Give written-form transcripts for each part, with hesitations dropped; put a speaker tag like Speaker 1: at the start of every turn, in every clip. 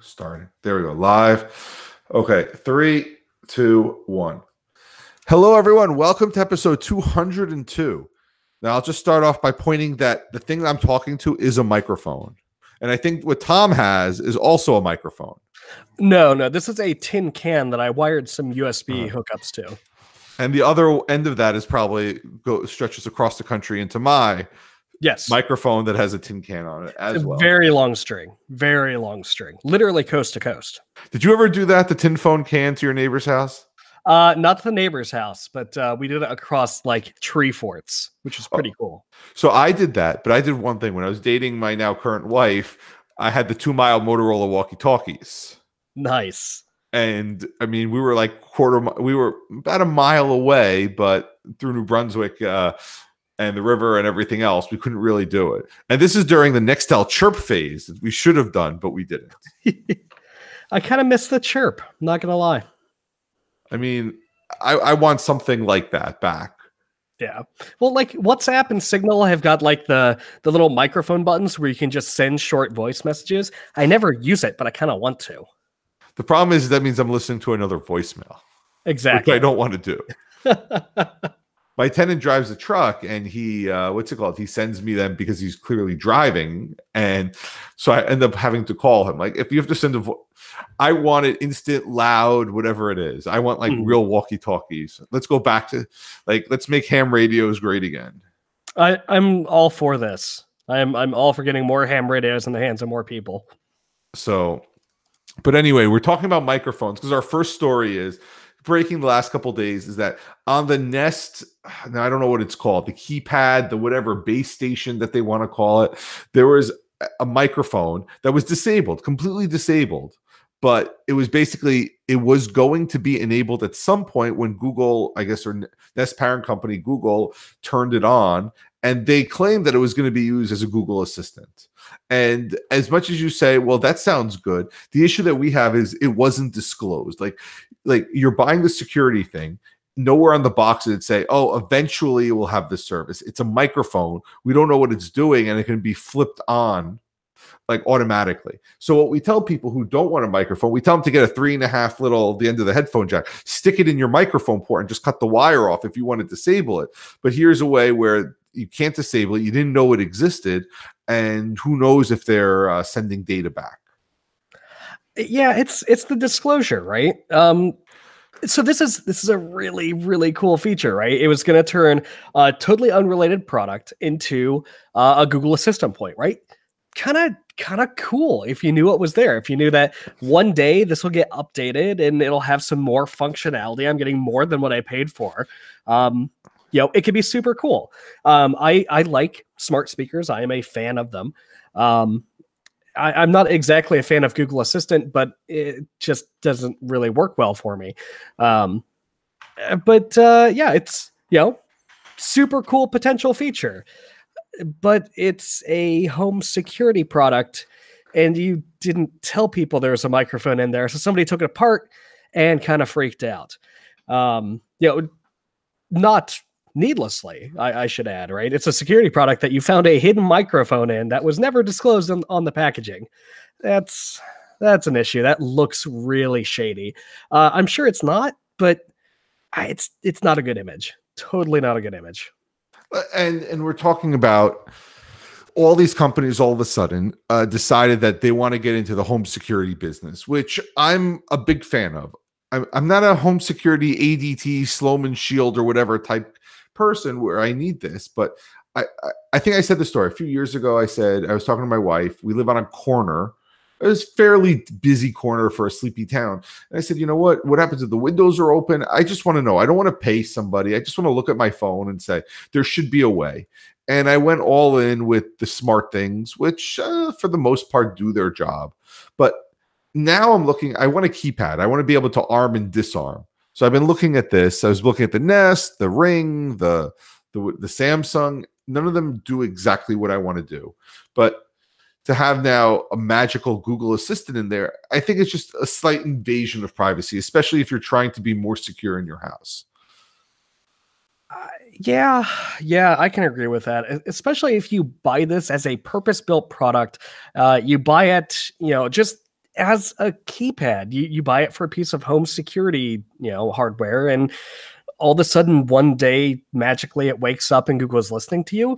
Speaker 1: Starting. There we go. Live. Okay. 3, 2, 1. Hello, everyone. Welcome to episode 202. Now, I'll just start off by pointing that the thing that I'm talking to is a microphone. And I think what Tom has is also a microphone.
Speaker 2: No. This is a tin can that I wired some USB hookups to.
Speaker 1: And the other end of that is probably stretches across the country into my microphone that has a tin can on it as well.
Speaker 2: Very long string. Literally coast to coast.
Speaker 1: Did you ever do that, the tin phone can to your neighbor's house?
Speaker 2: Not the neighbor's house, but we did it across like tree forts, which is pretty cool.
Speaker 1: So I did that, but I did one thing. When I was dating my now current wife, I had the 2-mile Motorola walkie-talkies.
Speaker 2: Nice.
Speaker 1: And I mean, we were like we were about a mile away, but through New Brunswick and the river and everything else, we couldn't really do it. And this is during the Nextel chirp phase that we should have done, but we didn't.
Speaker 2: I kind of miss the chirp. I'm not going to lie.
Speaker 1: I mean, I want something like that back.
Speaker 2: Yeah. Well, like WhatsApp and Signal have got like the little microphone buttons where you can just send short voice messages. I never use it, but I kind of want to.
Speaker 1: The problem is that means I'm listening to another voicemail.
Speaker 2: Exactly.
Speaker 1: Which I don't want to do. My tenant drives a truck and he, he sends me them because he's clearly driving. And so I end up having to call him. Like, if you have to send I want it instant, loud, whatever it is. I want like real walkie-talkies. Let's go back to let's make ham radios great again.
Speaker 2: I'm all for this. I'm all for getting more ham radios in the hands of more people.
Speaker 1: So, but anyway, we're talking about microphones because our first story is breaking the last couple of days is that on the Nest, now I don't know what it's called, the keypad, the whatever base station that they want to call it, there was a microphone that was disabled, completely disabled. But it was going to be enabled at some point when Google, I guess, or Nest parent company, Google, turned it on. And they claimed that it was going to be used as a Google Assistant. And as much as you say, well, that sounds good, the issue that we have is it wasn't disclosed. Like you're buying the security thing. Nowhere on the box did it say, oh, eventually it will have this service. It's a microphone. We don't know what it's doing, and it can be flipped on like automatically. So what we tell people who don't want a microphone, we tell them to get a 3.5 the end of the headphone jack, stick it in your microphone port and just cut the wire off if you want to disable it. But here's a way where you can't disable it. You didn't know it existed. And who knows if they're sending data back.
Speaker 2: Yeah, it's the disclosure, right? So this is a really, really cool feature, right? It was going to turn a totally unrelated product into a Google Assistant point, right? Kind of cool if you knew what was there. If you knew that one day this will get updated and it'll have some more functionality. I'm getting more than what I paid for. It could be super cool. I like smart speakers. I am a fan of them. I'm not exactly a fan of Google Assistant, but it just doesn't really work well for me. It's super cool potential feature. But it's a home security product, and you didn't tell people there was a microphone in there. So somebody took it apart and kind of freaked out. Not needlessly, I should add, right? It's a security product that you found a hidden microphone in that was never disclosed on the packaging. That's an issue. That looks really shady. I'm sure it's not, but it's not a good image. Totally not a good image.
Speaker 1: And we're talking about all these companies all of a sudden decided that they want to get into the home security business, which I'm a big fan of. I'm not a home security ADT, Sloman Shield, or whatever type person where I need this. But I think I said the story a few years ago. I said, I was talking to my wife. We live on a corner. It was a fairly busy corner for a sleepy town. And I said, you know what? What happens if the windows are open? I just want to know. I don't want to pay somebody. I just want to look at my phone and say, there should be a way. And I went all in with the smart things, which for the most part do their job. But now I'm looking, I want a keypad. I want to be able to arm and disarm. So I've been looking at this. I was looking at the Nest, the Ring, the Samsung. None of them do exactly what I want to do. But to have now a magical Google Assistant in there, I think it's just a slight invasion of privacy, especially if you're trying to be more secure in your house.
Speaker 2: Yeah, I can agree with that. Especially if you buy this as a purpose-built product, you buy it, just as a keypad. You buy it for a piece of home security, hardware, and all of a sudden one day magically it wakes up and Google's listening to you.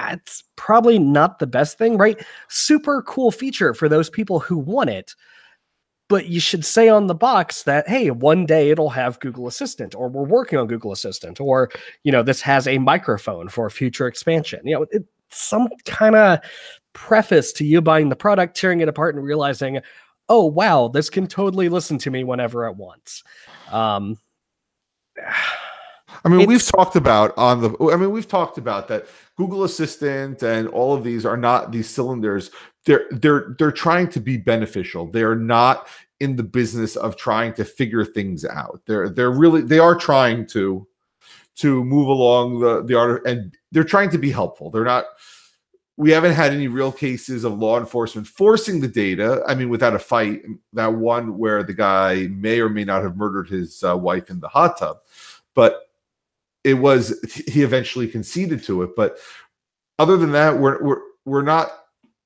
Speaker 2: It's probably not the best thing, right? Super cool feature for those people who want it. But you should say on the box that, hey, one day it'll have Google Assistant, or we're working on Google Assistant, or, this has a microphone for future expansion. Some kind of preface to you buying the product, tearing it apart, and realizing, oh, wow, this can totally listen to me whenever it wants.
Speaker 1: We've talked about that Google Assistant and all of these are not these cylinders. They're trying to be beneficial. They are not in the business of trying to figure things out. They are trying to move along the art, and they're trying to be helpful. They're not. We haven't had any real cases of law enforcement forcing the data. Without a fight, that one where the guy may or may not have murdered his wife in the hot tub, but he eventually conceded to it. But other than that, we're not.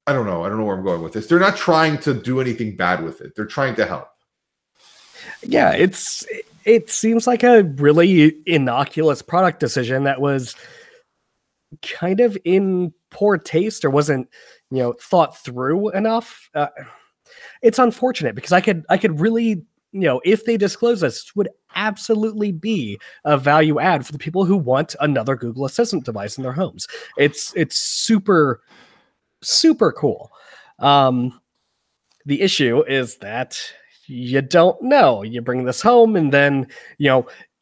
Speaker 1: I don't know where I'm going with this. They're not trying to do anything bad with it. They're trying to help.
Speaker 2: Yeah, it seems like a really innocuous product decision that was kind of in poor taste, or wasn't, thought through enough. It's unfortunate because I could really, if they disclose this, would absolutely be a value add for the people who want another Google Assistant device in their homes. It's super, super cool. The issue is that you don't know. You bring this home, and then,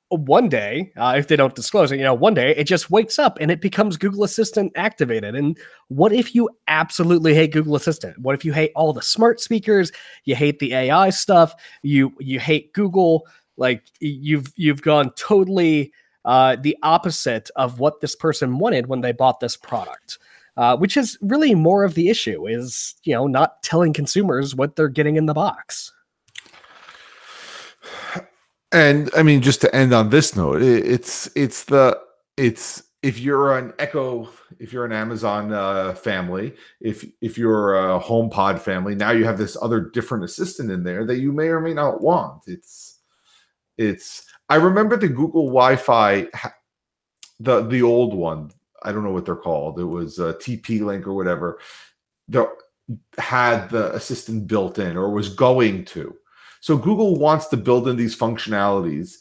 Speaker 2: one day, if they don't disclose it, one day it just wakes up and it becomes Google Assistant activated. And what if you absolutely hate Google Assistant? What if you hate all the smart speakers? You hate the AI stuff. You hate Google. Like you've gone totally the opposite of what this person wanted when they bought this product. Which is really more of the issue, is, not telling consumers what they're getting in the box.
Speaker 1: And just to end on this note, it's if you're an Echo, if you're an Amazon family, if you're a HomePod family, now you have this other different assistant in there that you may or may not want. I remember the Google Wi-Fi, the old one. I don't know what they're called. It was a TP-Link or whatever. Had the assistant built in, or was going to. So Google wants to build in these functionalities.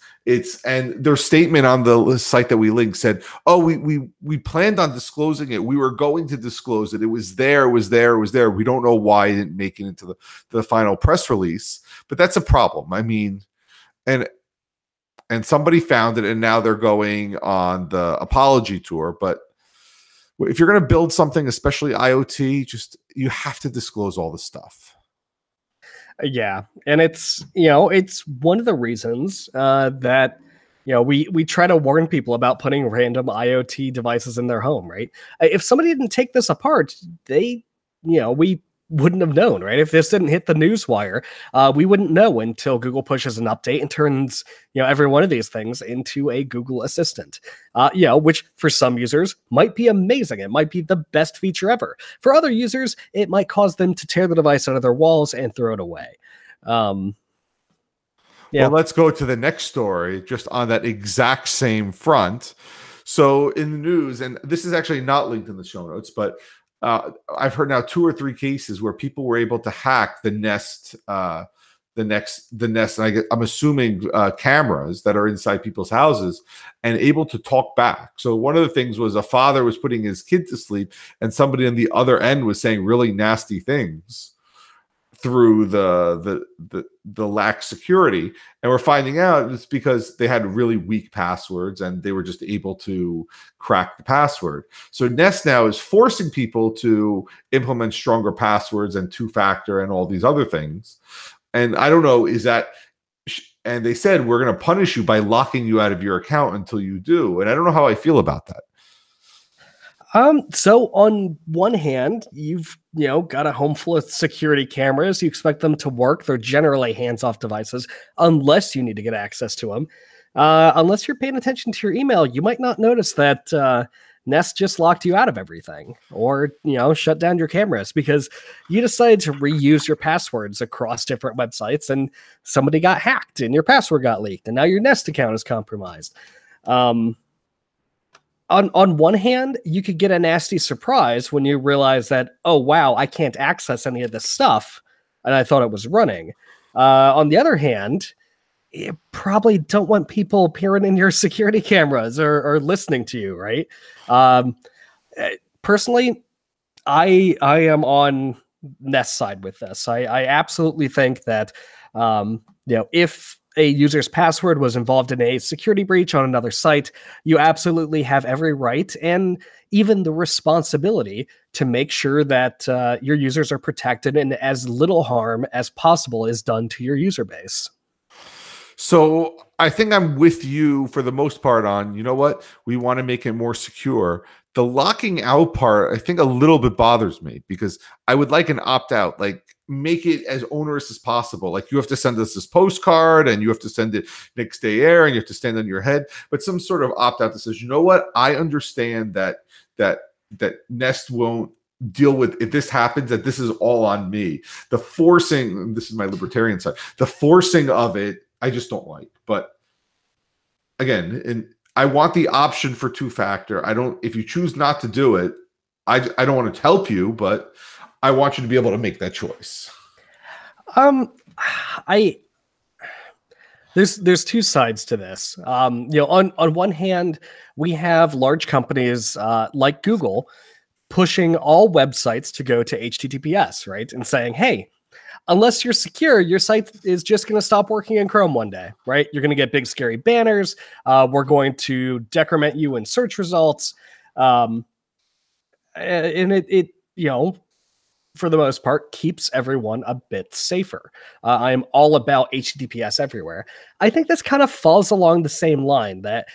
Speaker 1: And their statement on the site that we linked said, "Oh, we planned on disclosing it. We were going to disclose it. It was there. We don't know why it didn't make it into the final press release." But that's a problem. And somebody found it, and now they're going on the apology tour. But if you're going to build something, especially IoT, you have to disclose all the stuff.
Speaker 2: Yeah, and it's one of the reasons that we try to warn people about putting random IoT devices in their home, right? If somebody didn't take this apart, we wouldn't have known, right? If this didn't hit the newswire, we wouldn't know until Google pushes an update and turns every one of these things into a Google Assistant. Which for some users might be amazing. It might be the best feature ever. For other users, it might cause them to tear the device out of their walls and throw it away.
Speaker 1: Well, let's go to the next story, just on that exact same front. So in the news, and this is actually not linked in the show notes, but I've heard now 2 or 3 cases where people were able to hack the Nest, and I'm assuming cameras that are inside people's houses, and able to talk back. So one of the things was a father was putting his kid to sleep, and somebody on the other end was saying really nasty things through the lax security. And we're finding out it's because they had really weak passwords, and they were just able to crack the password. So Nest now is forcing people to implement stronger passwords and 2-factor and all these other things. And I don't know, and they said, we're going to punish you by locking you out of your account until you do. And I don't know how I feel about that.
Speaker 2: So on one hand, you've got a home full of security cameras. You expect them to work. They're generally hands-off devices, unless you need to get access to them. Unless you're paying attention to your email, you might not notice that Nest just locked you out of everything, or shut down your cameras because you decided to reuse your passwords across different websites, and somebody got hacked and your password got leaked, and now your Nest account is compromised. On one hand, you could get a nasty surprise when you realize that, oh wow, I can't access any of this stuff, and I thought it was running. On the other hand, you probably don't want people peering in your security cameras or listening to you, right? Personally, I am on Nest side with this. I absolutely think that if a user's password was involved in a security breach on another site, you absolutely have every right and even the responsibility to make sure that your users are protected and as little harm as possible is done to your user base.
Speaker 1: So I think I'm with you for the most part on, you know what, we want to make it more secure. The locking out part, I think a little bit bothers me because I would like an opt out, like make it as onerous as possible. Like you have to send us this postcard and you have to send it next day air and you have to stand on your head, but some sort of opt out that says, you know what, I understand that Nest won't deal with if this happens, that this is all on me. The forcing, this is my libertarian side, the forcing of it, I just don't like. But again, I want the option for two-factor. If you choose not to do it, I don't want to help you, but I want you to be able to make that choice.
Speaker 2: There's two sides to this. On one hand, we have large companies like Google pushing all websites to go to HTTPS, right? And saying, hey, unless you're secure, your site is just going to stop working in Chrome one day, right? You're going to get big, scary banners. We're going to decrement you in search results. And it for the most part, keeps everyone a bit safer. I am all about HTTPS everywhere. I think this kind of falls along the same line that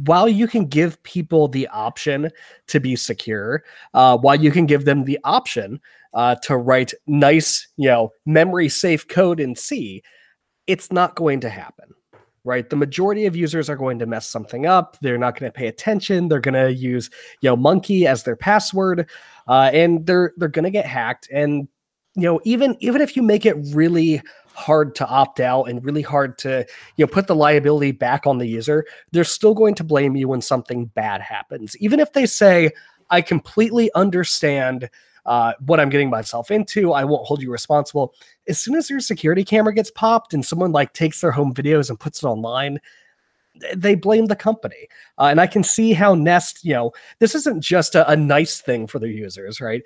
Speaker 2: while you can give people the option to be secure, while you can give them the option to write nice, memory safe code in C, it's not going to happen, right? The majority of users are going to mess something up. They're not going to pay attention. They're going to use, monkey as their password, and they're going to get hacked. And, even if you make it really hard to opt out and really hard to, put the liability back on the user, they're still going to blame you when something bad happens. Even if they say, I completely understand what I'm getting myself into, I won't hold you responsible. As soon as your security camera gets popped and someone takes their home videos and puts it online, they blame the company. And I can see how Nest, this isn't just a nice thing for their users, right?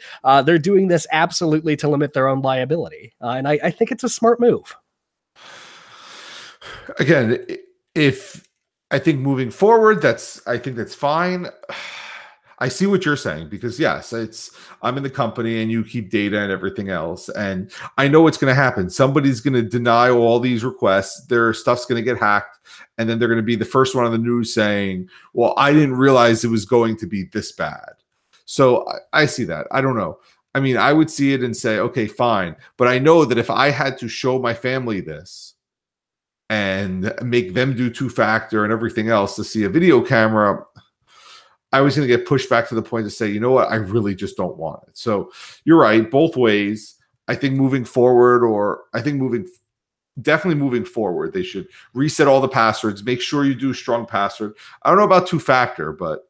Speaker 2: They're doing this absolutely to limit their own liability. And I think it's a smart move.
Speaker 1: Again, I think moving forward, I think that's fine. I see what you're saying because yes, I'm in the company and you keep data and everything else. And I know what's going to happen. Somebody's going to deny all these requests. Their stuff's going to get hacked. And then they're going to be the first one on the news saying, well, I didn't realize it was going to be this bad. So I see that. I don't know. I mean, I would see it and say, okay, fine. But I know that if I had to show my family this and make them do two-factor and everything else to see a video camera, I was going to get pushed back to the point to say, you know what, I really just don't want it. So you're right, both ways. I think moving forward, definitely moving forward, they should reset all the passwords, make sure you do strong password. I don't know about two-factor, but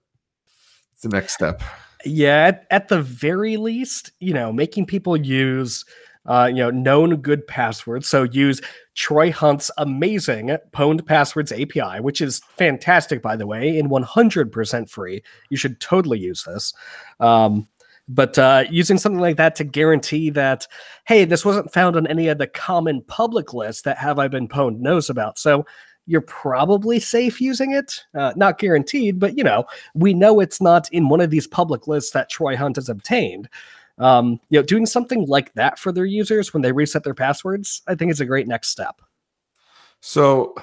Speaker 1: it's the next step.
Speaker 2: Yeah, at the very least, making people use known good passwords. So use Troy Hunt's amazing Pwned Passwords API, which is fantastic, by the way, and 100% free. You should totally use this. But using something like that to guarantee that, hey, this wasn't found on any of the common public lists that Have I Been Pwned knows about. So you're probably safe using it. Not guaranteed, but, we know it's not in one of these public lists that Troy Hunt has obtained. Doing something like that for their users when they reset their passwords, I think is a great next step.
Speaker 1: So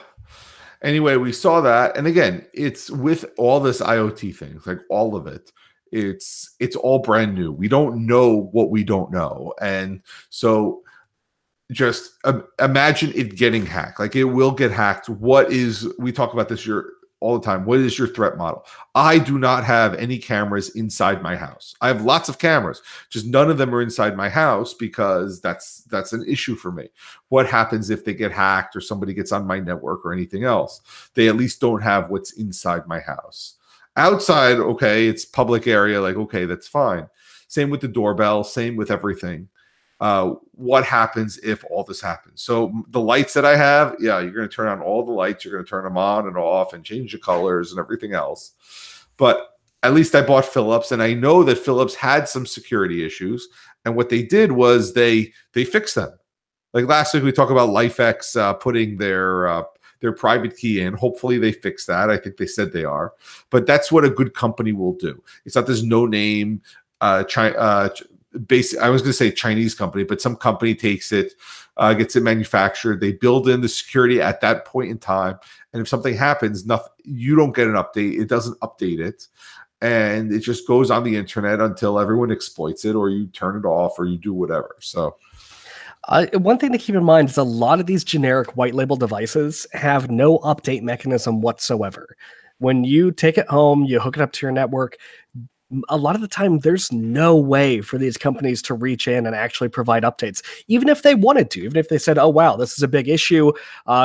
Speaker 1: anyway, we saw that. And again, it's with all this IoT things, like all of it, it's all brand new. We don't know what we don't know. And so just imagine it getting hacked. Like it will get hacked. We talk about this, all the time. What is your threat model? I do not have any cameras inside my house. I have lots of cameras, just none of them are inside my house because that's an issue for me. What happens if they get hacked or somebody gets on my network or anything else? They at least don't have what's inside my house. Outside, okay, it's public area, like, okay, that's fine. Same with the doorbell, same with everything. What happens if all this happens? So the lights that I have, yeah, you're going to turn on all the lights. You're going to turn them on and off and change the colors and everything else. But at least I bought Philips, and I know that Philips had some security issues. And what they did was they fixed them. Like last week, we talked about LifeX putting their private key in. Hopefully they fix that. I think they said they are. But that's what a good company will do. It's not this no-name I was going to say Chinese company, but some company takes it, gets it manufactured. They build in the security at that point in time. And if something happens, you don't get an update. It doesn't update it. And it just goes on the internet until everyone exploits it, or you turn it off, or you do whatever. So
Speaker 2: one thing to keep in mind is a lot of these generic white label devices have no update mechanism whatsoever. When you take it home, you hook it up to your network, a lot of the time there's no way for these companies to reach in and actually provide updates, even if they wanted to, even if they said, oh, wow, this is a big issue.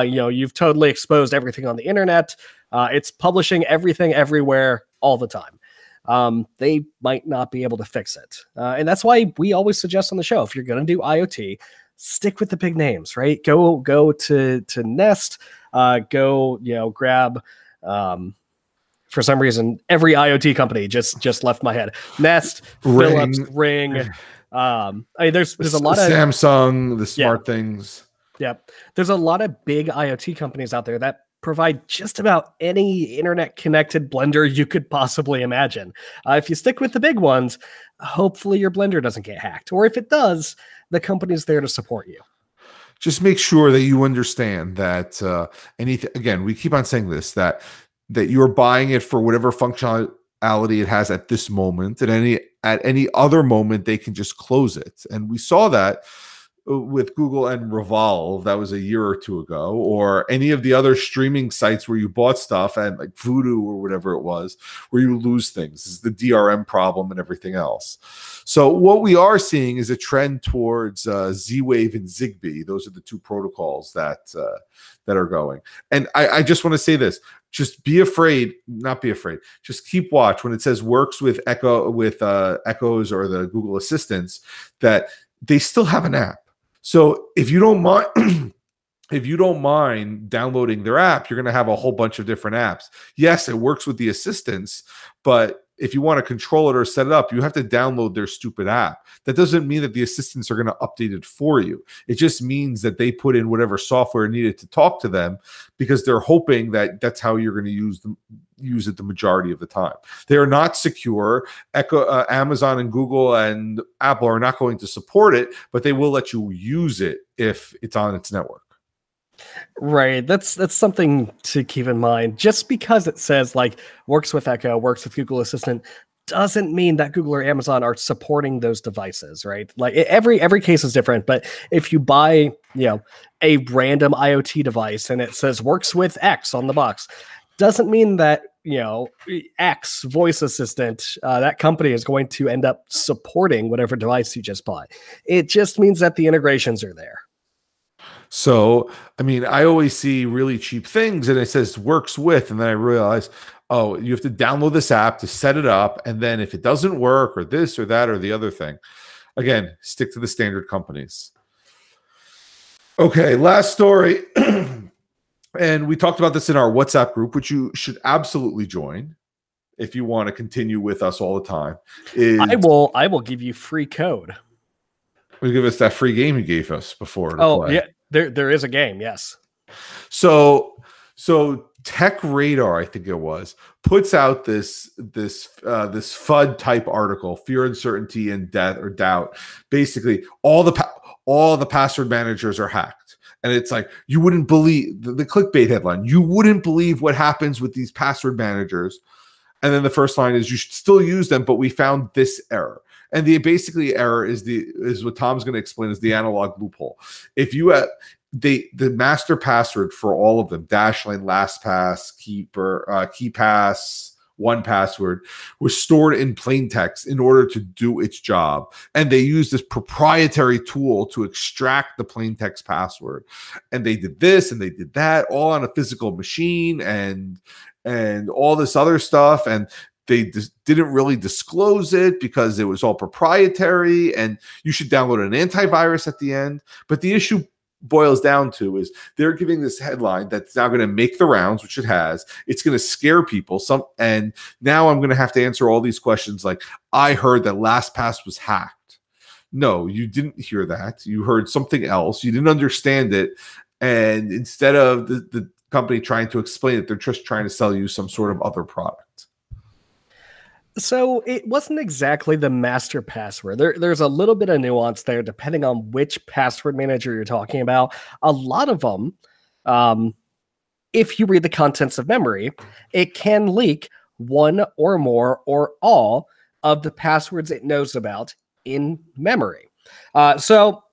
Speaker 2: You've totally exposed everything on the internet. It's publishing everything everywhere all the time. They might not be able to fix it. And that's why we always suggest on the show, if you're going to do IoT, stick with the big names, right? Go to Nest, grab, for some reason, every IoT company just left my head. Nest, Philips, Ring. There's a lot of
Speaker 1: Samsung, the smart things.
Speaker 2: Yeah, there's a lot of big IoT companies out there that provide just about any internet-connected blender you could possibly imagine. If you stick with the big ones, hopefully your blender doesn't get hacked. Or if it does, the company's there to support you.
Speaker 1: Just make sure that you understand that again, we keep on saying this, that you're buying it for whatever functionality it has at this moment. At any other moment, they can just close it. And we saw that with Google and Revolve. That was a year or two ago. Or any of the other streaming sites where you bought stuff, and like Vudu or whatever it was, where you lose things. This is the DRM problem and everything else. So what we are seeing is a trend towards Z-Wave and Zigbee. Those are the two protocols that are going. And I just want to say this. Just not be afraid. Just keep watch when it says works with Echoes or the Google Assistants, that they still have an app. So if you don't mind downloading their app, you're going to have a whole bunch of different apps. Yes, it works with the assistants, but if you want to control it or set it up, you have to download their stupid app. That doesn't mean that the assistants are going to update it for you. It just means that they put in whatever software needed to talk to them, because they're hoping that that's how you're going to use it the majority of the time. They are not secure. Amazon and Google and Apple are not going to support it, but they will let you use it if it's on its network.
Speaker 2: Right. That's something to keep in mind. Just because it says like works with Echo, works with Google Assistant, doesn't mean that Google or Amazon are supporting those devices, right? Like every case is different, but if you buy, a random IoT device and it says works with X on the box, doesn't mean that, X voice assistant, that company is going to end up supporting whatever device you just bought. It just means that the integrations are there.
Speaker 1: So, I always see really cheap things and it says works with, and then I realize, oh, you have to download this app to set it up. And then if it doesn't work, or this or that or the other thing, again, stick to the standard companies. Okay, last story. And we talked about this in our WhatsApp group, which you should absolutely join if you want to continue with us all the time.
Speaker 2: I will give you free code.
Speaker 1: Will give us that free game you gave us before.
Speaker 2: Play. Yeah. There is a game, yes.
Speaker 1: So Tech Radar, I think it was, puts out this FUD type article, fear, uncertainty, and doubt. Basically, all the password managers are hacked, and it's like, you wouldn't believe the clickbait headline. You wouldn't believe what happens with these password managers, and then the first line is, you should still use them, but we found this error. And the basically error is what Tom's going to explain is the analog loophole. If you have the master password for all of them, Dashlane, LastPass, Keeper, KeePass, 1Password, was stored in plain text in order to do its job. And they used this proprietary tool to extract the plain text password. And they did this and they did that all on a physical machine and all this other stuff. And they didn't really disclose it because it was all proprietary, and you should download an antivirus at the end. But the issue boils down to is they're giving this headline that's now going to make the rounds, which it has. It's going to scare people. And now I'm going to have to answer all these questions like, I heard that LastPass was hacked. No, you didn't hear that. You heard something else. You didn't understand it. And instead of the company trying to explain it, they're just trying to sell you some sort of other product.
Speaker 2: So it wasn't exactly the master password. There's a little bit of nuance there depending on which password manager you're talking about. A lot of them, if you read the contents of memory, it can leak one or more or all of the passwords it knows about in memory. So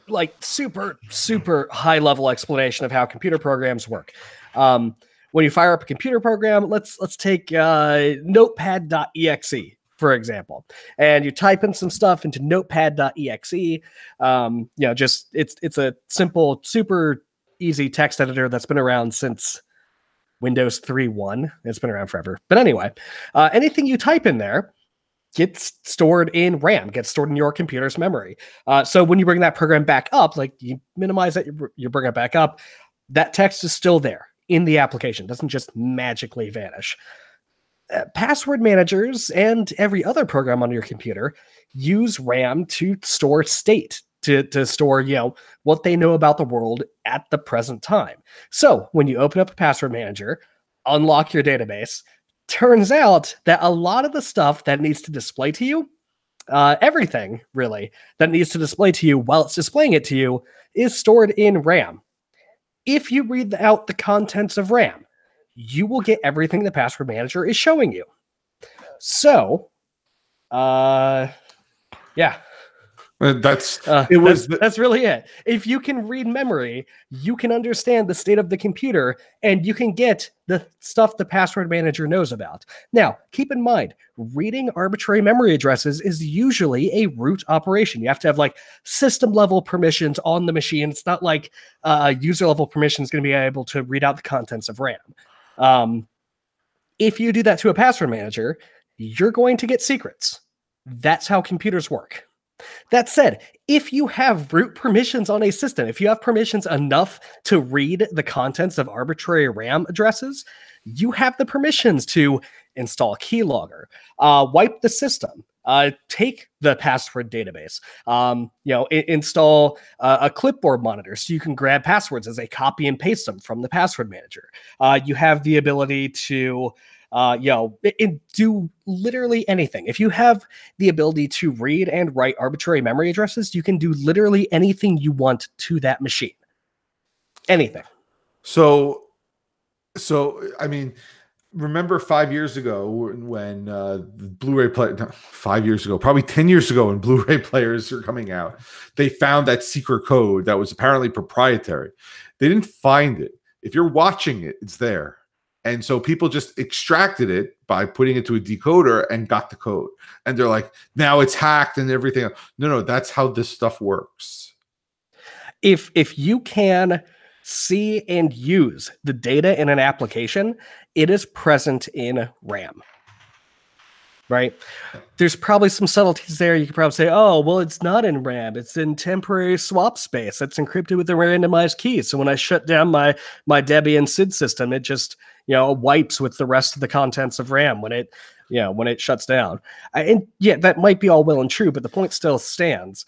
Speaker 2: like super, super high level explanation of how computer programs work. When you fire up a computer program, let's take notepad.exe, for example, and you type in some stuff into notepad.exe. Just it's a simple, super easy text editor that's been around since Windows 3.1. It's been around forever. But anyway, anything you type in there gets stored in RAM, gets stored in your computer's memory. So when you bring that program back up, like you minimize it, you bring it back up, that text is still there in the application. It doesn't just magically vanish. Password managers and every other program on your computer use RAM to store state, to store, what they know about the world at the present time. So when you open up a password manager, unlock your database, turns out that a lot of the stuff that needs to display to you, everything really that needs to display to you while it's displaying it to you, is stored in RAM. If you read out the contents of RAM, you will get everything the password manager is showing you. So, yeah.
Speaker 1: That's
Speaker 2: really it. If you can read memory, you can understand the state of the computer, and you can get the stuff the password manager knows about. Now, keep in mind, reading arbitrary memory addresses is usually a root operation. You have to have like system level permissions on the machine. It's not like user level permission is going to be able to read out the contents of RAM. If you do that to a password manager, you're going to get secrets. That's how computers work. That said, if you have root permissions on a system, if you have permissions enough to read the contents of arbitrary RAM addresses, you have the permissions to install keylogger, wipe the system, take the password database, install a clipboard monitor so you can grab passwords as they copy and paste them from the password manager. You have the ability to do literally anything. If you have the ability to read and write arbitrary memory addresses, you can do literally anything you want to that machine. Anything.
Speaker 1: So I mean, remember 5 years ago when the Blu-ray player, 5 years ago, probably 10 years ago when Blu-ray players were coming out, they found that secret code that was apparently proprietary. They didn't find it. If you're watching it, it's there. And so people just extracted it by putting it to a decoder and got the code. And they're like, now it's hacked and everything. No, that's how this stuff works.
Speaker 2: If you can see and use the data in an application, it is present in RAM. Right? There's probably some subtleties there. You could probably say, oh, well, it's not in RAM. It's in temporary swap space. That's encrypted with a randomized key. So when I shut down my Debian SID system, it just wipes with the rest of the contents of RAM when it shuts down. And yeah, that might be all well and true, but the point still stands.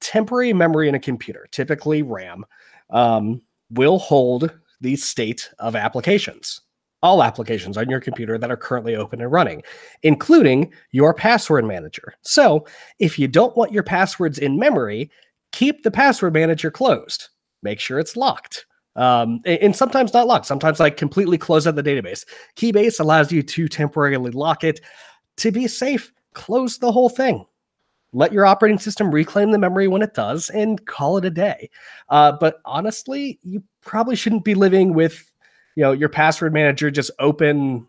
Speaker 2: Temporary memory in a computer, typically RAM, will hold the state of applications. All applications on your computer that are currently open and running, including your password manager. So if you don't want your passwords in memory, keep the password manager closed. Make sure it's locked. And sometimes not locked. Sometimes like completely close out the database. Keybase allows you to temporarily lock it. To be safe, close the whole thing. Let your operating system reclaim the memory when it does and call it a day. But honestly, you probably shouldn't be living with, your password manager just open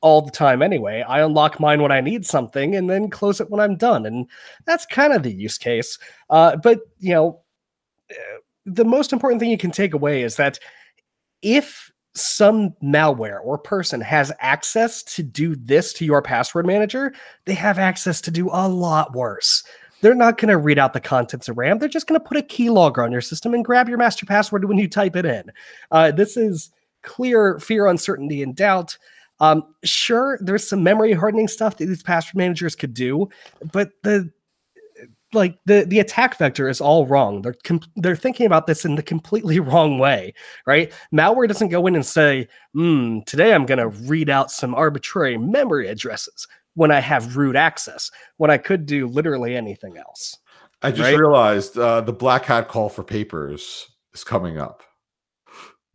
Speaker 2: all the time anyway. I unlock mine when I need something and then close it when I'm done. And that's kind of the use case. But the most important thing you can take away is that if some malware or person has access to do this to your password manager, they have access to do a lot worse. They're not going to read out the contents of RAM. They're just going to put a keylogger on your system and grab your master password when you type it in. This is clear fear, uncertainty, and doubt. Sure, there's some memory hardening stuff that these password managers could do, but the attack vector is all wrong. They're thinking about this in the completely wrong way, right? Malware doesn't go in and say, today I'm going to read out some arbitrary memory addresses when I have root access, when I could do literally anything else.
Speaker 1: I just realized the Black Hat call for papers is coming up.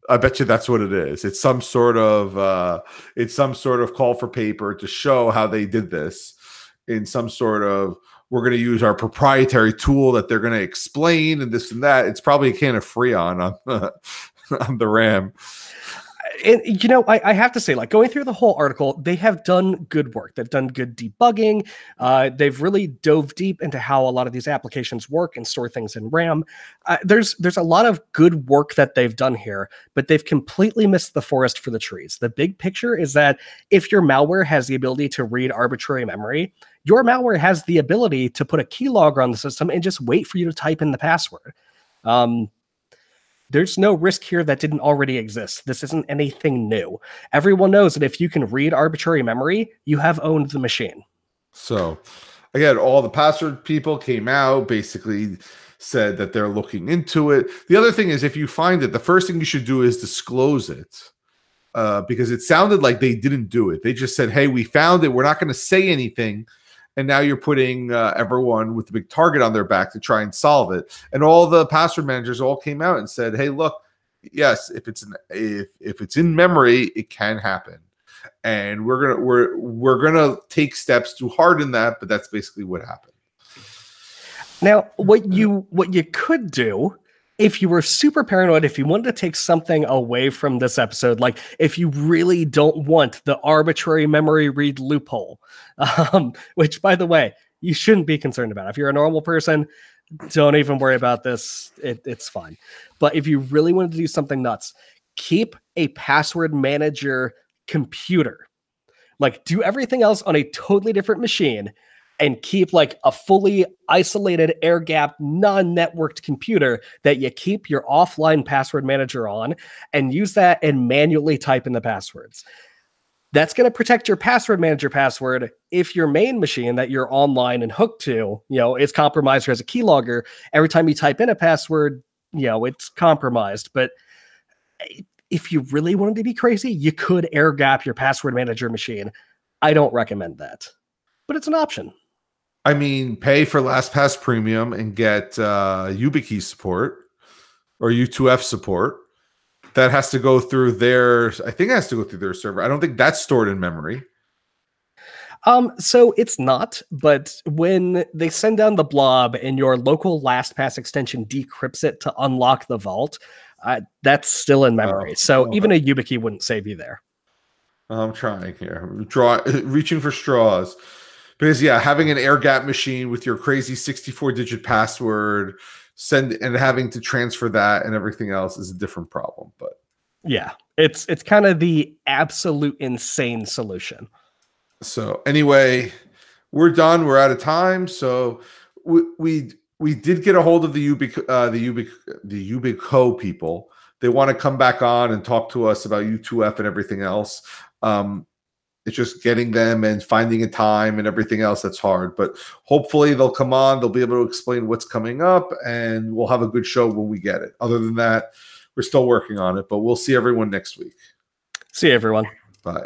Speaker 1: I bet you that's what it is. It's some sort of call for paper to show how they did this in some sort of, we're going to use our proprietary tool that they're going to explain and this and that. It's probably a can of Freon on the RAM.
Speaker 2: And, I have to say, going through the whole article, they have done good work. They've done good debugging. They've really dove deep into how a lot of these applications work and store things in RAM. There's a lot of good work that they've done here, but they've completely missed the forest for the trees. The big picture is that if your malware has the ability to read arbitrary memory, your malware has the ability to put a keylogger on the system and just wait for you to type in the password. There's no risk here that didn't already exist. This isn't anything new. Everyone knows that if you can read arbitrary memory, you have owned the machine.
Speaker 1: So, again, all the password people came out, basically said that they're looking into it. The other thing is, if you find it, the first thing you should do is disclose it. Because it sounded like they didn't do it. They just said, hey, we found it. We're not going to say anything. And now you're putting everyone with the big target on their back to try and solve it. And all the password managers all came out and said, "Hey, look, yes, if it's in memory, it can happen, and we're gonna take steps to harden that." But that's basically what happened.
Speaker 2: Now, what you could do, if you were super paranoid, if you wanted to take something away from this episode, like if you really don't want the arbitrary memory read loophole, which, by the way, you shouldn't be concerned about. If you're a normal person, don't even worry about this. It's fine. But if you really wanted to do something nuts, keep a password manager computer. Do everything else on a totally different machine and keep a fully isolated, air-gapped, non-networked computer that you keep your offline password manager on, and use that and manually type in the passwords. That's going to protect your password manager password if your main machine that you're online and hooked to, is compromised or has a keylogger. Every time you type in a password, it's compromised. But if you really wanted to be crazy, you could air-gap your password manager machine. I don't recommend that, but it's an option.
Speaker 1: I mean, pay for LastPass Premium and get YubiKey support or U2F support. That has to go through their, I think it has to go through their server. I don't think that's stored in memory.
Speaker 2: So it's not, but when they send down the blob and your local LastPass extension decrypts it to unlock the vault, that's still in memory. Even a YubiKey wouldn't save you there.
Speaker 1: I'm trying here. Reaching for straws. Because, having an air-gap machine with your crazy 64-digit password, and having to transfer that and everything else is a different problem. But
Speaker 2: yeah, it's kind of the absolute insane solution.
Speaker 1: So anyway, we're done. We're out of time. So we did get a hold of the Yubico people. They want to come back on and talk to us about U2F and everything else. It's just getting them and finding a time and everything else that's hard. But hopefully they'll come on. They'll be able to explain what's coming up, and we'll have a good show when we get it. Other than that, we're still working on it. But we'll see everyone next week.
Speaker 2: See you, everyone.
Speaker 1: Bye.